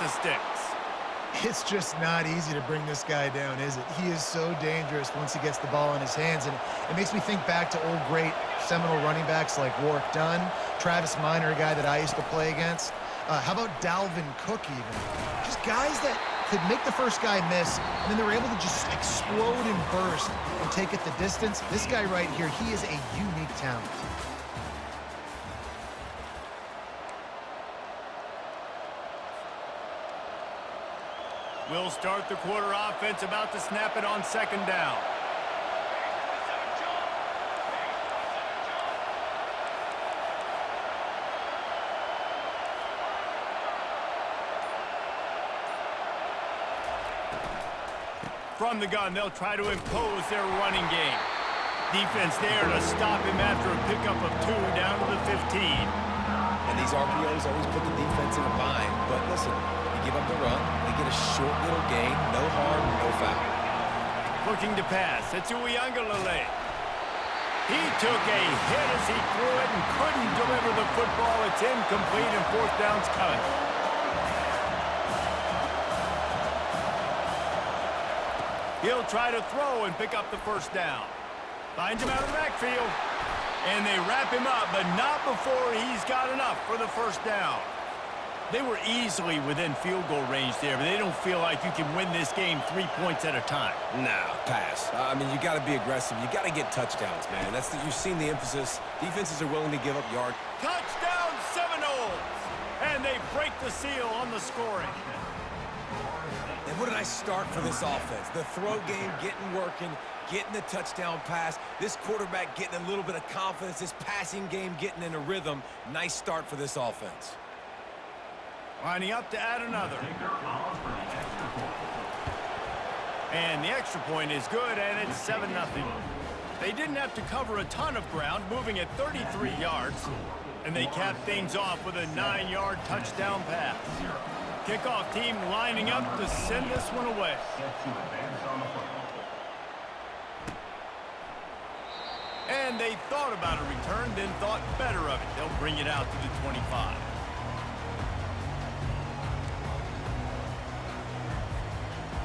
the sticks. It's just not easy to bring this guy down, is it? He is so dangerous once he gets the ball in his hands, and it makes me think back to old great seminal running backs like Warwick Dunn, Travis Minor, a guy that I used to play against. How about Dalvin Cook even? Just guys that could make the first guy miss, and then they were able to just explode and burst and take it the distance. This guy right here, he is a unique talent. We'll start the quarter offense, about to snap it on second down. From the gun, they'll try to impose their running game. Defense there to stop him after a pickup of 2 down to the 15. And these RPOs always put the defense in a bind. But listen, you give up the run, they get a short little gain, no harm, no foul. Looking to pass, it's Uiagalelei. He took a hit as he threw it and couldn't deliver the football. It's incomplete and fourth down's coming. He'll try to throw and pick up the first down. Finds him out of the backfield. And they wrap him up, but not before he's got enough for the first down. They were easily within field goal range there, but they don't feel like you can win this game 3 points at a time. Nah, pass. I mean, you got to be aggressive. You got to get touchdowns, man. You've seen the emphasis. Defenses are willing to give up yards. Touchdown Seminoles! And they break the seal on the scoring. And what did I start for this offense? The throw game getting working, getting the touchdown pass. This quarterback getting a little bit of confidence. This passing game getting in a rhythm. Nice start for this offense. Lining up to add another. And the extra point is good, and it's 7-0. They didn't have to cover a ton of ground, moving at 33 yards. And they cap things off with a 9-yard touchdown pass. Kickoff team lining up to send this one away. And they thought about a return, then thought better of it. They'll bring it out to the 25.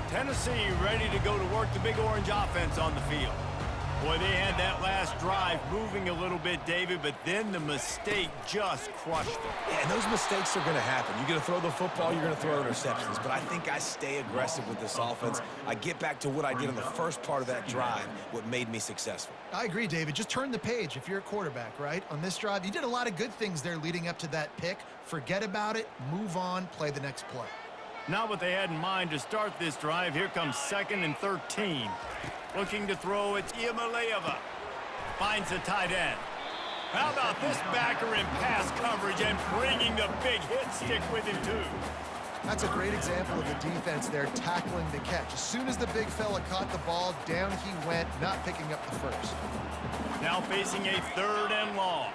Tennessee ready to go to work the Big Orange offense on the field. Boy, they had that last drive moving a little bit, David, but then the mistake just crushed them. Yeah, and those mistakes are going to happen. You're going to throw the football, you're going to throw interceptions. But I think I stay aggressive with this offense. I get back to what I did in the first part of that drive, what made me successful. I agree, David. Just turn the page if you're a quarterback, right? On this drive, you did a lot of good things there leading up to that pick. Forget about it, move on, play the next play. Not what they had in mind to start this drive. Here comes 2nd and 13. Looking to throw, it's Iamaleava. Finds the tight end. How about this backer in pass coverage and bringing the big hit stick with him, too? That's a great example of the defense there tackling the catch. As soon as the big fella caught the ball, down he went, not picking up the first. Now facing a 3rd and long.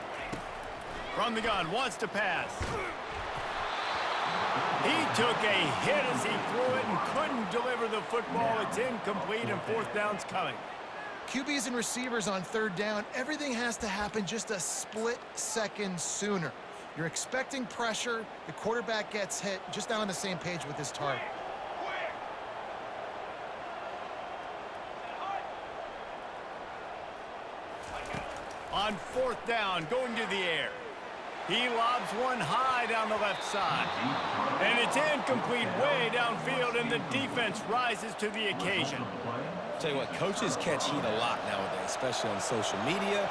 From the gun, wants to pass. He took a hit as he threw it and couldn't deliver the football. It's incomplete and fourth down's coming. QBs and receivers on 3rd down, everything has to happen just a split second sooner. You're expecting pressure, the quarterback gets hit, just not on the same page with his target. On 4th down, going to the air. He lobs one high down the left side. And it's incomplete way downfield, and the defense rises to the occasion. Tell you what, coaches catch heat a lot nowadays, especially on social media.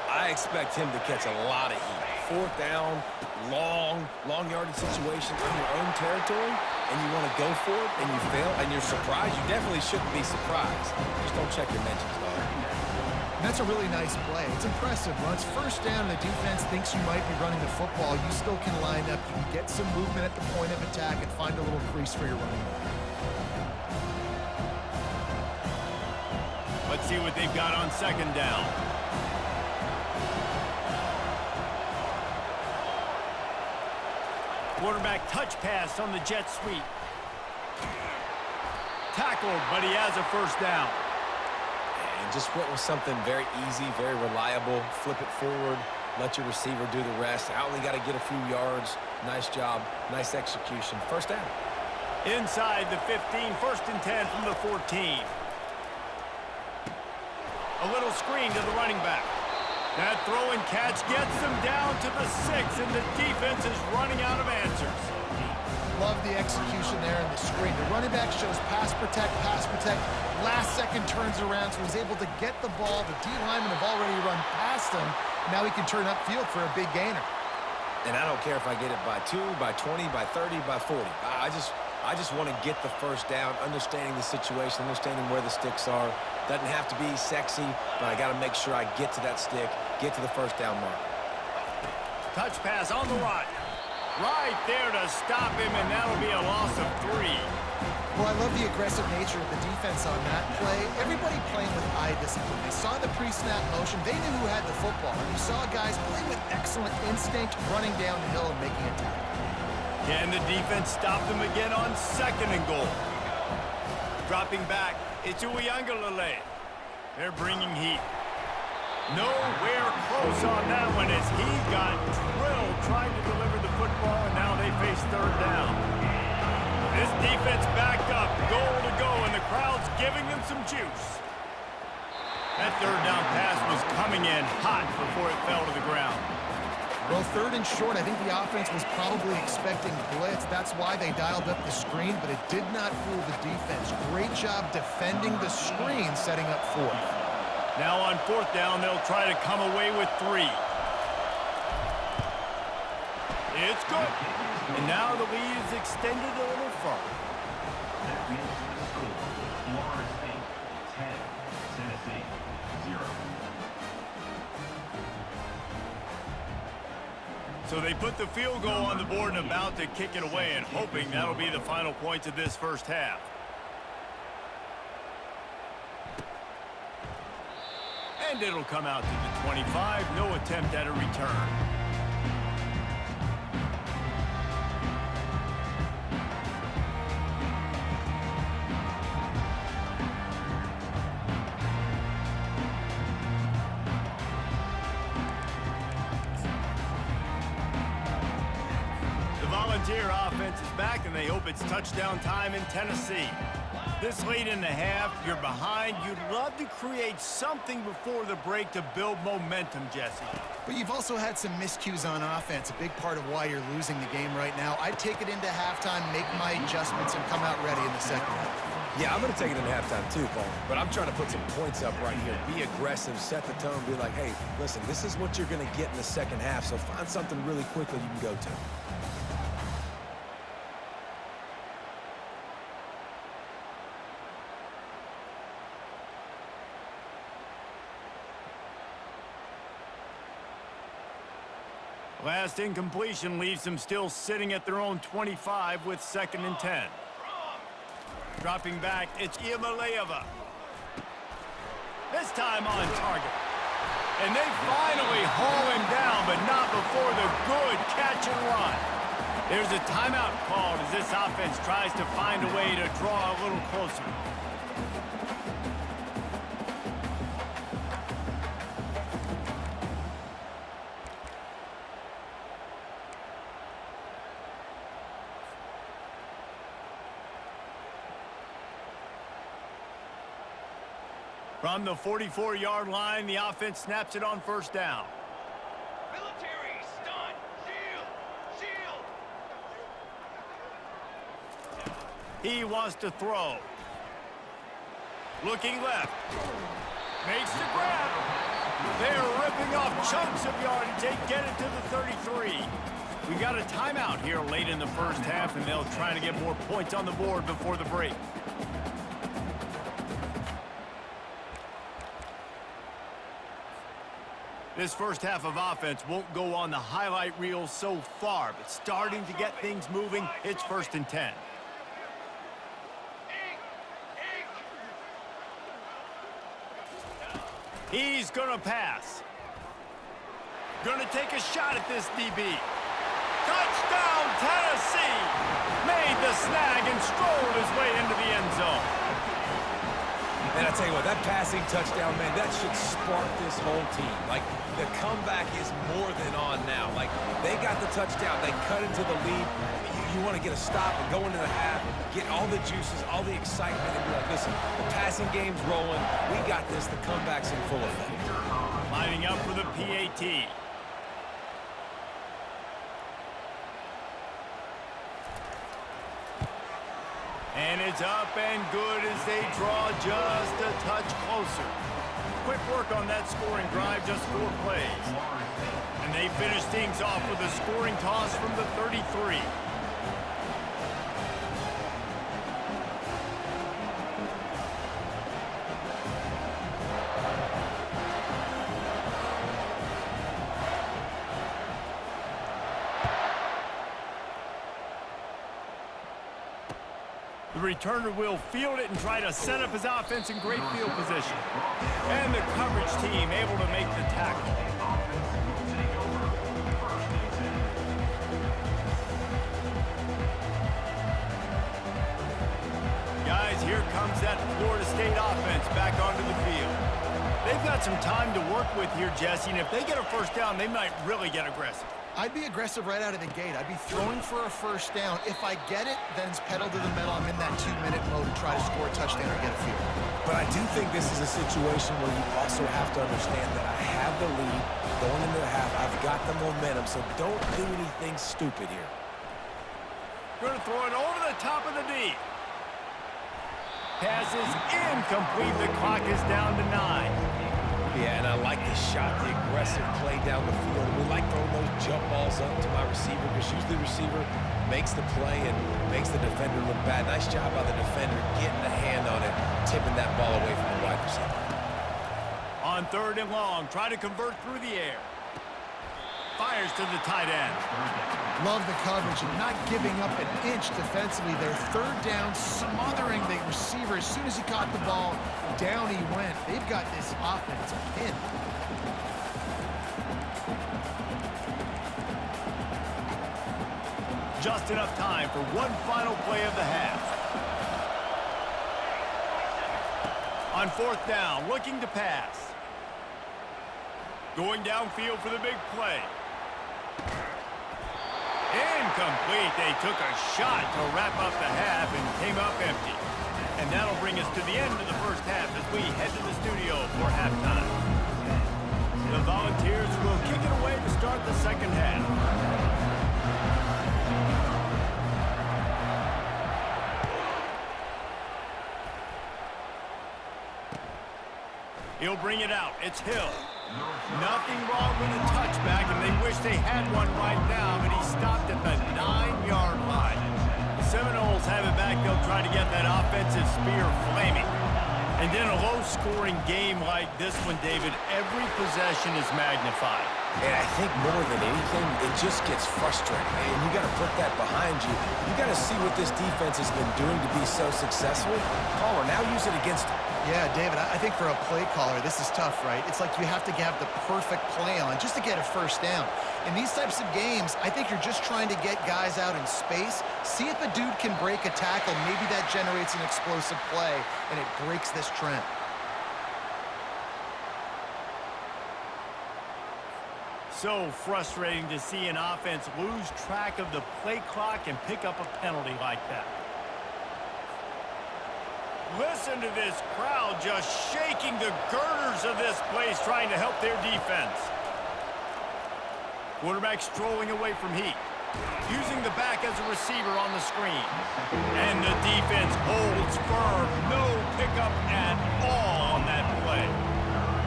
I expect him to catch a lot of heat. 4th down, long yardage situation in your own territory, and you want to go for it, and you fail, and you're surprised. You definitely shouldn't be surprised. Just don't check your mentions, dog. That's a really nice play. It's impressive. When it's 1st down and the defense thinks you might be running the football, you still can line up. You can get some movement at the point of attack and find a little crease for your running back. Let's see what they've got on 2nd down. Quarterback touch pass on the jet sweep. Tackled, but he has a 1st down. And just went with something very easy, very reliable. Flip it forward, let your receiver do the rest. I only got to get a few yards. Nice job, nice execution. 1st down. Inside the 15, 1st and 10 from the 14. A little screen to the running back. That throw and catch gets them down to the 6, and the defense is running out of answers. Love the execution there in the screen. The running back shows pass protect, last second turns around, so he's able to get the ball. The D linemen have already run past him. Now he can turn upfield for a big gainer. And I don't care if I get it by 2, by 20, by 30, by 40. I just want to get the first down, understanding the situation, understanding where the sticks are. Doesn't have to be sexy, but I got to make sure I get to that stick, get to the first down mark. Touch pass on the right. Right there to stop him, and that'll be a loss of 3. Well, I love the aggressive nature of the defense on that play. Everybody playing with eye discipline. They saw the pre-snap motion. They knew who had the football. And you saw guys play with excellent instinct, running down the hill and making a tackle. Can the defense stop them again on 2nd and goal? Dropping back, it's Uiagalelei. They're bringing heat. Nowhere close on that one as he got drilled trying to deliver the football, and now they face 3rd down. This defense backed up, goal to go, and the crowd's giving them some juice. That 3rd down pass was coming in hot before it fell to the ground. Well, 3rd and short, I think the offense was probably expecting blitz. That's why they dialed up the screen, but it did not fool the defense. Great job defending the screen, setting up 4th. Now on 4th down, they'll try to come away with 3. It's good. And now the lead is extended a little further. Florida State 10, Tennessee 0. So they put the field goal on the board and about to kick it away, and hoping that'll be the final points of this first half. And it'll come out to the 25. No attempt at a return. Volunteer offense is back, and they hope it's touchdown time in Tennessee. This late in the half, you're behind. You'd love to create something before the break to build momentum, Jesse. But you've also had some miscues on offense, a big part of why you're losing the game right now. I'd take it into halftime, make my adjustments, and come out ready in the second half. Yeah, I'm going to take it into halftime too, Paul. But I'm trying to put some points up right here. Be aggressive, set the tone, be like, hey, listen, this is what you're going to get in the second half, so find something really quickly you can go to. Last incompletion leaves them still sitting at their own 25 with 2nd and 10. Dropping back, it's Iamaleava. This time on target. And they finally haul him down, but not before the good catch and run. There's a timeout called as this offense tries to find a way to draw a little closer. From the 44-yard line, the offense snaps it on 1st down. Military, stun, shield. He wants to throw. Looking left. Makes the grab. They're ripping off chunks of yardage. They get it to the 33. We got a timeout here late in the first half, and they'll try to get more points on the board before the break. This first half of offense won't go on the highlight reel so far, but starting to get things moving, it's 1st and 10. He's gonna pass. Gonna take a shot at this DB. Touchdown, Tennessee! Made the snag and strolled his way into the end zone. And I tell you what, that passing touchdown, man, that should spark this whole team. Like, the comeback is more than on now. Like, they got the touchdown. They cut into the lead. You want to get a stop and go into the half, get all the juices, all the excitement, and be like, listen, the passing game's rolling. We got this. The comeback's in full effect. Lining up for the PAT. And it's up and good as they draw just a touch closer. Quick work on that scoring drive, just 4 plays. And they finish things off with a scoring toss from the 33. The returner will field it and try to set up his offense in great field position. And the coverage team able to make the tackle. Guys, here comes that Florida State offense back onto the field. They've got some time to work with here, Jesse, and if they get a first down, they might really get aggressive. I'd be aggressive right out of the gate. I'd be throwing for a first down. If I get it, then it's pedal to the metal. I'm in that 2-minute mode to try to score a touchdown or get a field. But I do think this is a situation where you also have to understand that I have the lead going into the half. I've got the momentum, so don't do anything stupid here. Going to throw it over the top of the D. Pass is incomplete. The clock is down to 9. Yeah, and I like the shot, the aggressive play down the field. We like throwing those jump balls up to my receiver because usually the receiver makes the play and makes the defender look bad. Nice job by the defender getting a hand on it, tipping that ball away from the wide receiver. On 3rd and long, try to convert through the air. Fires to the tight end. Love the coverage and not giving up an inch defensively. Their 3rd down, smothering the receiver. As soon as he caught the ball, down he went. They've got this offense pinned. Just enough time for one final play of the half. On 4th down, looking to pass. Going downfield for the big play. Incomplete. They took a shot to wrap up the half and came up empty. And that'll bring us to the end of the first half as we head to the studio for halftime. The Volunteers will kick it away to start the second half. He'll bring it out. It's Hill. Nothing wrong with a touchback, and they wish they had one right now, but he stopped at the 9-yard line. The Seminoles have it back. They'll try to get that offensive spear flaming. And in a low-scoring game like this one, David, every possession is magnified. And I think more than anything, it just gets frustrating. And you got to put that behind you. You got to see what this defense has been doing to be so successful. Caller, now use it against them. Yeah, David, I think for a play caller, this is tough, right? It's like you have to have the perfect play on just to get a first down. In these types of games, I think you're just trying to get guys out in space, see if a dude can break a tackle. Maybe that generates an explosive play, and it breaks this trend. So frustrating to see an offense lose track of the play clock and pick up a penalty like that. Listen to this crowd just shaking the girders of this place, trying to help their defense. Quarterback strolling away from heat, using the back as a receiver on the screen. And the defense holds firm. No pickup at all on that play.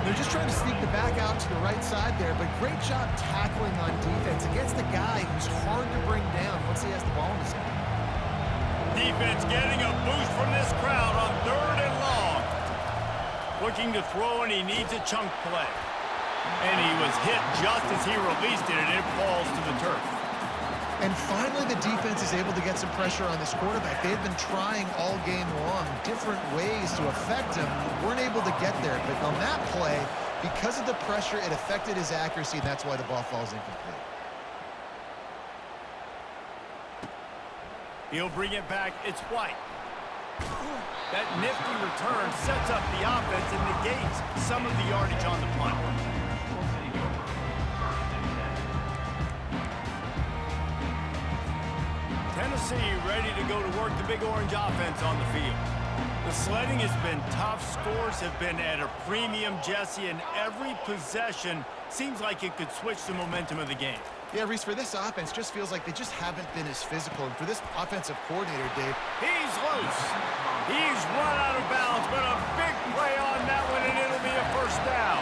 They're just trying to sneak the back out to the right side there, but great job tackling on defense against the guy who's hard to bring down once he has the ball in his hand. Defense getting a boost from this crowd on 3rd and long. Looking to throw, and he needs a chunk play. And he was hit just as he released it, and it falls to the turf. And finally, the defense is able to get some pressure on this quarterback. They had been trying all game long different ways to affect him. Weren't able to get there, but on that play, because of the pressure, it affected his accuracy, and that's why the ball falls incomplete. He'll bring it back. It's White. That nifty return sets up the offense and negates some of the yardage on the punt. Tennessee ready to go to work the Big Orange offense on the field. The sledding has been tough. Scores have been at a premium, Jesse, and every possession seems like it could switch the momentum of the game. Yeah, Reese, for this offense, just feels like they just haven't been as physical. And for this offensive coordinator, Dave, He's loose. He's run out of bounds, but a big play on that one, and it'll be a first down.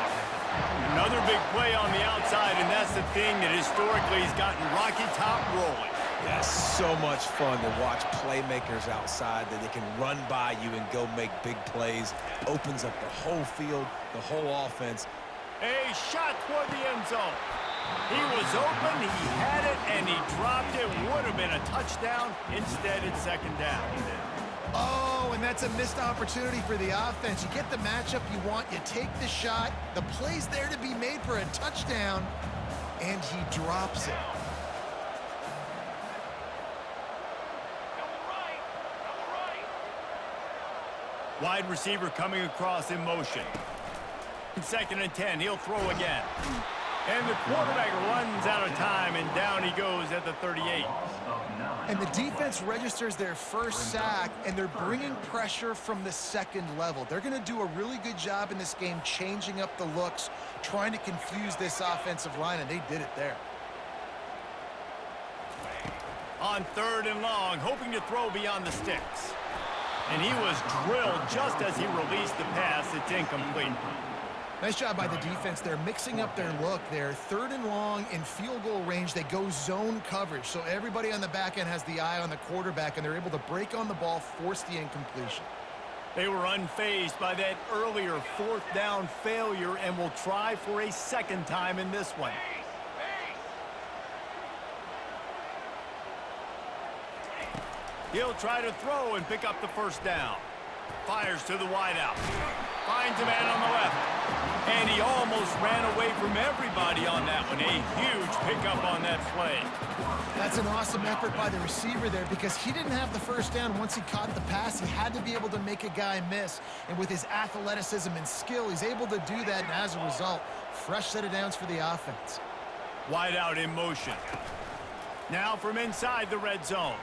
Another big play on the outside, and that's the thing that historically has gotten Rocky Top rolling. Yeah, so much fun to watch playmakers outside that they can run by you and go make big plays. Opens up the whole field, the whole offense. A shot toward the end zone. He was open, he had it, and he dropped it. Would have been a touchdown. Instead, it's second down. oh, and that's a missed opportunity for the offense. You get the matchup you want, you take the shot, the play's there to be made for a touchdown, and he drops it. Wide receiver coming across in motion. 2nd and 10, he'll throw again. And the quarterback runs out of time, and down he goes at the 38. And the defense registers their first sack, and they're bringing pressure from the second level. They're going to do a really good job in this game changing up the looks, trying to confuse this offensive line, and they did it there. On 3rd and long, hoping to throw beyond the sticks. And he was drilled just as he released the pass. It's incomplete. Nice job by the defense. They're mixing up their look there. 3rd and long in field goal range. They go zone coverage. So everybody on the back end has the eye on the quarterback, and they're able to break on the ball, force the incompletion. They were unfazed by that earlier 4th down failure and will try for a second time in this one. He'll try to throw and pick up the first down. Fires to the wideout. Finds a man on the left. And he almost ran away from everybody on that one. A huge pickup on that play. That's an awesome effort by the receiver there because he didn't have the first down once he caught the pass. He had to be able to make a guy miss. And with his athleticism and skill, he's able to do that. And as a result, fresh set of downs for the offense. Wideout in motion. Now from inside the red zone.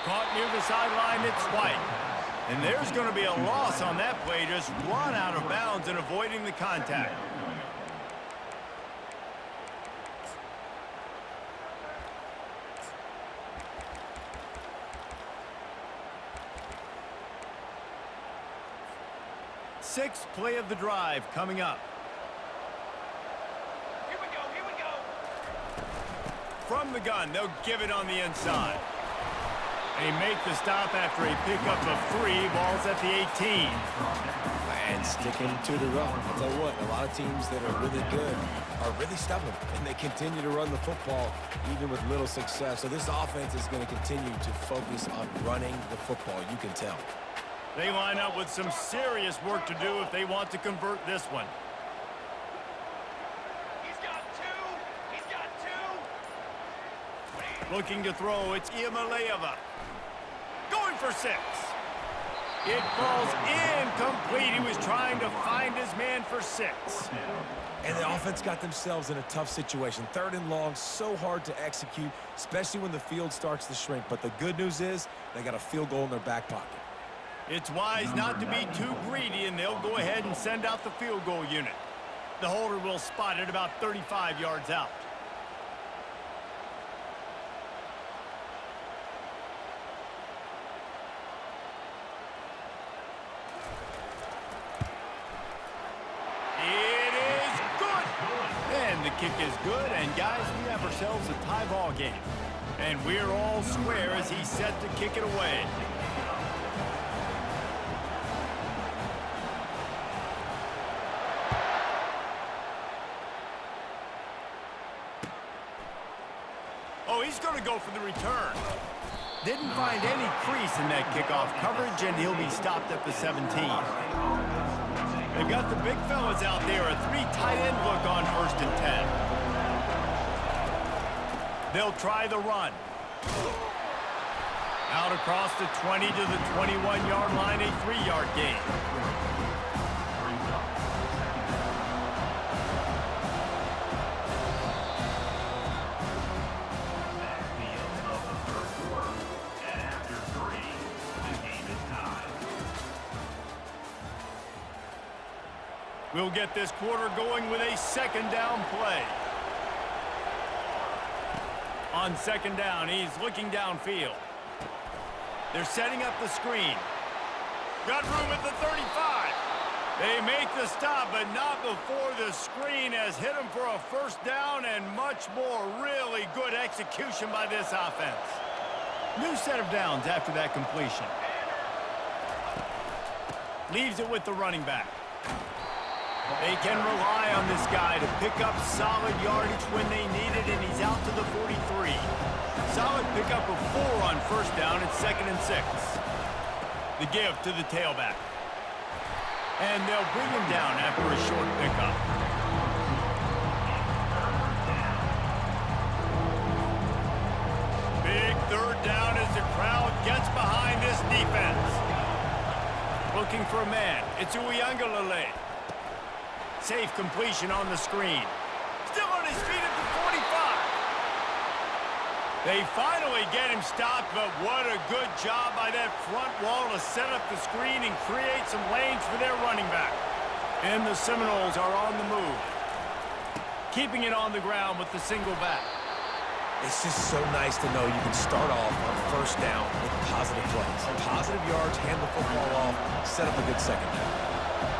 Caught near the sideline, it's White. And there's going to be a loss on that play, just run out of bounds and avoiding the contact. Sixth play of the drive coming up. Here we go, here we go. From the gun, they'll give it on the inside. They make the stop after a pickup of 3. Ball's at the 18. And sticking to the run. I'll tell you what, a lot of teams that are really good are really stubborn, and they continue to run the football even with little success. So this offense is going to continue to focus on running the football, you can tell. They line up with some serious work to do if they want to convert this one. He's got 2. He's got 2. Looking to throw, it's Iamaleava. Going for 6. It falls incomplete. He was trying to find his man for 6. And the offense got themselves in a tough situation. 3rd and long, so hard to execute, especially when the field starts to shrink. But the good news is they got a field goal in their back pocket. It's wise not to be too greedy, and they'll go ahead and send out the field goal unit. The holder will spot it about 35 yards out. The kick is good, and guys, we have ourselves a tie ball game. And we're all square as he's set to kick it away. Oh, he's going to go for the return. Didn't find any crease in that kickoff coverage, and he'll be stopped at the 17. They've got the big fellas out there, a 3 tight end look on 1st and 10. They'll try the run. Out across the 20 to the 21-yard line, a 3-yard gain. We'll get this quarter going with a second down play. On second down, he's looking downfield. They're setting up the screen. Got room at the 35. They make the stop, but not before the screen has hit him for a first down and much more. Really good execution by this offense. New set of downs after that completion. Leaves it with the running back. They can rely on this guy to pick up solid yardage when they need it, and he's out to the 43. Solid pickup of 4 on first down. It's 2nd and 6. The give to the tailback. And they'll bring him down after a short pickup. Big 3rd down as the crowd gets behind this defense. Looking for a man. It's Uiagalelei. Safe completion on the screen. Still on his feet at the 45. They finally get him stopped, but what a good job by that front wall to set up the screen and create some lanes for their running back. And the Seminoles are on the move, keeping it on the ground with the single back. It's just so nice to know you can start off on first down with positive plays. Positive yards, hand the football off, set up a good second down.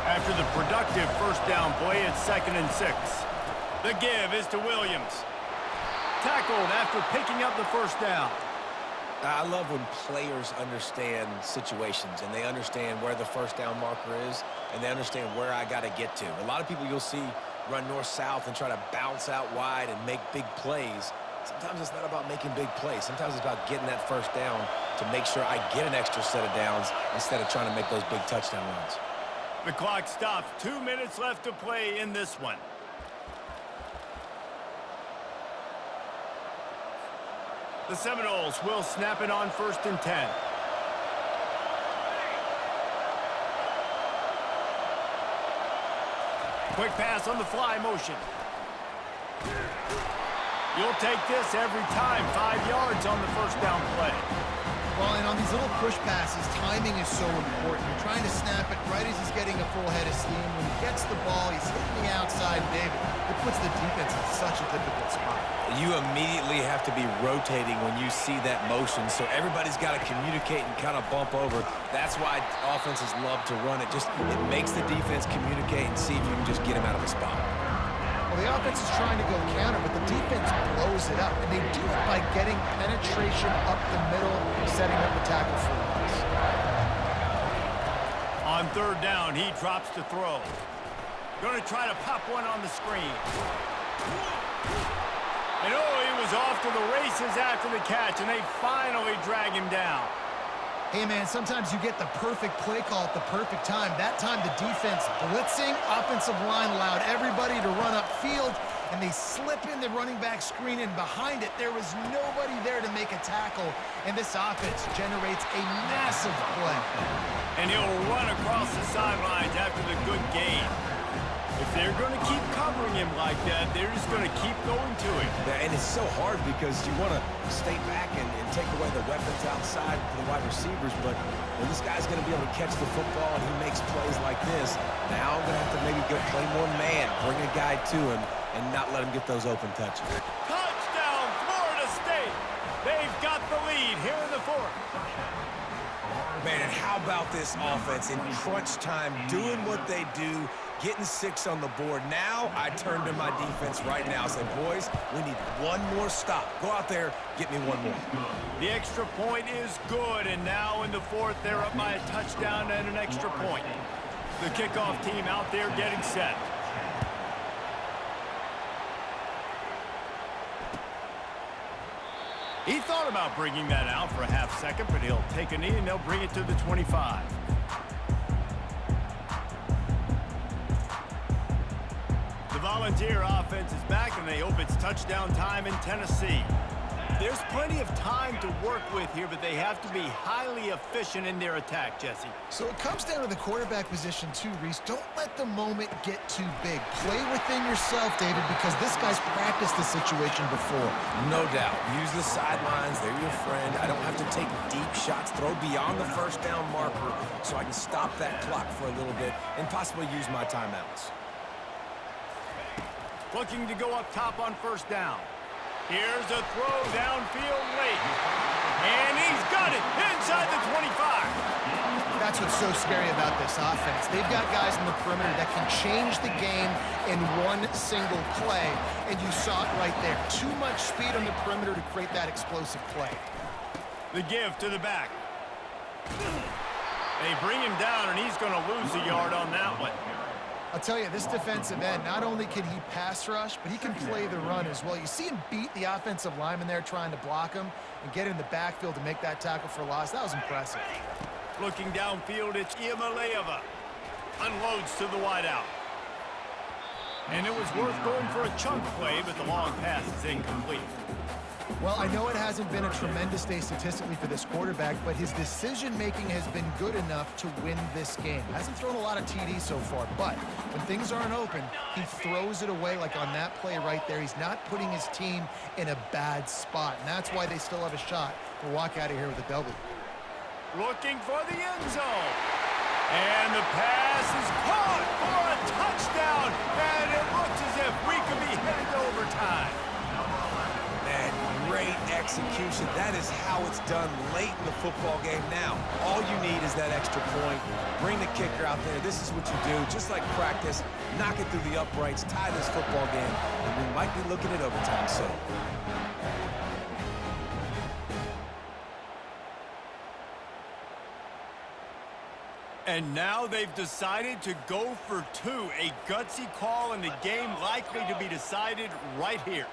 After the productive first down play, it's 2nd and 6. The give is to Williams. Tackled after picking up the first down. I love when players understand situations and they understand where the first down marker is and they understand where I got to get to. A lot of people you'll see run north-south and try to bounce out wide and make big plays. Sometimes it's not about making big plays. Sometimes it's about getting that first down to make sure I get an extra set of downs instead of trying to make those big touchdown runs. The clock stops. 2 minutes left to play in this one. The Seminoles will snap it on 1st and 10. Quick pass on the fly motion. You'll take this every time. 5 yards on the first down play. Well, and on these little push passes, timing is so important. You're trying to snap it right as he's getting a full head of steam. When he gets the ball, he's hitting the outside big. It puts the defense in such a difficult spot. You immediately have to be rotating when you see that motion, so everybody's got to communicate and kind of bump over. That's why offenses love to run it. It makes the defense communicate and see if you can just get him out of a spot. Well, the offense is trying to go counter, but the defense blows it up, and they do it by getting penetration up the middle, setting up the tackle for us. On 3rd down, he drops to throw. Going to try to pop one on the screen. And oh, he was off to the races after the catch, and they finally drag him down. Hey, man, sometimes you get the perfect play call at the perfect time. That time, the defense blitzing, offensive line allowed everybody to run upfield, and they slip in the running back screen, and behind it, there was nobody there to make a tackle, and this offense generates a massive play. And he'll run across the sidelines after the good gain. If they're going to keep covering him like that, they're just going to keep going to him. Yeah, and it's so hard because you want to stay back and take away the weapons outside for the wide receivers, but when this guy's going to be able to catch the football and he makes plays like this, now I'm going to have to maybe go play more man, bring a guy to him, and not let him get those open touches. Touchdown, Florida State! They've got the lead here in the 4th. Man, and how about this offense in crunch time, doing what they do, getting 6 on the board. Now I turn to my defense right now and say, boys, we need one more stop. Go out there, get me one more. The extra point is good, and now in the 4th, they're up by a touchdown and an extra point. The kickoff team out there getting set. He thought about bringing that out for a half second, but he'll take a knee and they'll bring it to the 25. The Volunteer offense is back, and they hope it's touchdown time in Tennessee. There's plenty of time to work with here, but they have to be highly efficient in their attack, Jesse. So it comes down to the quarterback position too, Reese. Don't let the moment get too big. Play within yourself, David, because this guy's practiced this situation before. No doubt. Use the sidelines. They're your friend. I don't have to take deep shots, throw beyond the first down marker so I can stop that clock for a little bit and possibly use my timeouts. Looking to go up top on first down. Here's a throw downfield late. And he's got it inside the 25. That's what's so scary about this offense. They've got guys in the perimeter that can change the game in one single play, and you saw it right there. Too much speed on the perimeter to create that explosive play. The give to the back. They bring him down, and he's going to lose a yard on that one. I'll tell you, this defensive end, not only can he pass rush, but he can play the run as well. You see him beat the offensive lineman there trying to block him and get in the backfield to make that tackle for loss. That was impressive. Looking downfield, it's Iamaleava. Unloads to the wideout. And it was worth going for a chunk play, but the long pass is incomplete. Well, I know it hasn't been a tremendous day statistically for this quarterback, but his decision-making has been good enough to win this game. Hasn't thrown a lot of TDs so far, but when things aren't open, he throws it away like on that play right there. He's not putting his team in a bad spot, and that's why they still have a shot to walk out of here with a W. Looking for the end zone. And the pass is caught for a touchdown, and it looks as if we could be headed to overtime. Great execution. That is how it's done late in the football game now. All you need is that extra point. Bring the kicker out there. This is what you do. Just like practice, knock it through the uprights, tie this football game, and we might be looking at overtime soon. And now they've decided to go for two. A gutsy call, and the game likely to be decided right here.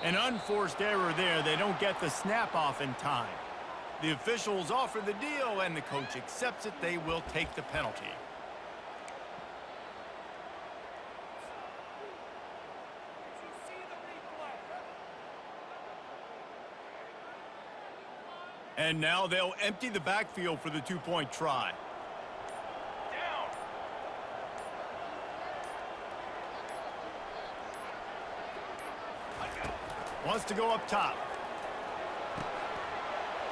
An unforced error there. They don't get the snap off in time. The officials offer the deal, and the coach accepts it. They will take the penalty. And now they'll empty the backfield for the two-point try. Wants to go up top.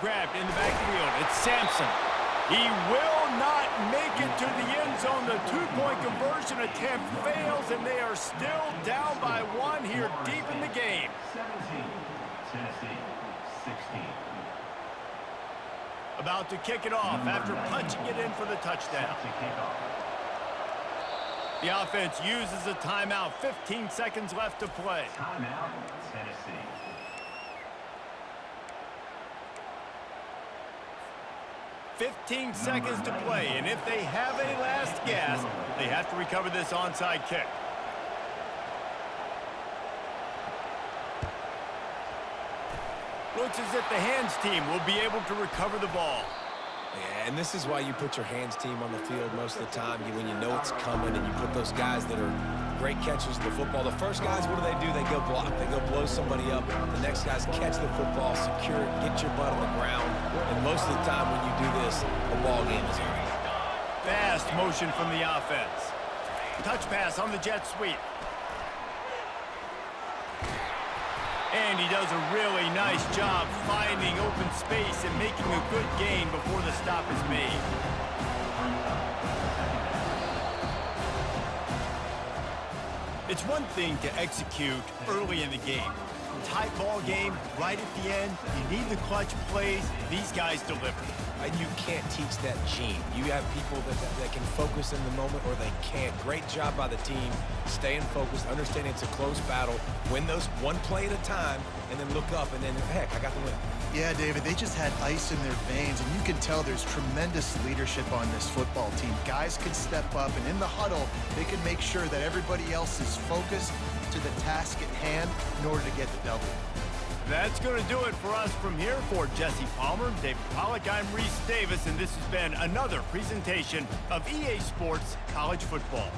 Grabbed in the backfield. It's Sampson. He will not make it to the end zone. The two-point conversion attempt fails, and they are still down by one here deep in the game. 17, Tennessee, 16. About to kick it off after punching it in for the touchdown. The offense uses a timeout. 15 seconds left to play. Timeout, Tennessee. "15 seconds to play, and if they have a last gasp, they have to recover this onside kick. Looks as if the hands team will be able to recover the ball. Yeah, and this is why you put your hands team on the field most of the time. When you know it's coming and you put those guys that are great catchers of the football. The first guys, what do? They go block. They go blow somebody up. The next guys catch the football, secure it, get your butt on the ground. And most of the time when you do this, the ball game is over. Fast motion from the offense. Touch pass on the jet sweep. And he does a really nice job finding open space and making a good gain before the stop is made. It's one thing to execute early in the game. Tight ball game, right at the end, you need the clutch plays. These guys deliver. And you can't teach that gene. You have people that can focus in the moment or they can't. Great job by the team, staying focused, understanding it's a close battle, win those one play at a time, and then look up, and then, heck, I got the win. Yeah, David, they just had ice in their veins, and you can tell there's tremendous leadership on this football team. Guys can step up, and in the huddle, they can make sure that everybody else is focused to the task at hand in order to get the W. That's going to do it for us from here. For Jesse Palmer, David Pollack, I'm Reese Davis, and this has been another presentation of EA Sports College Football.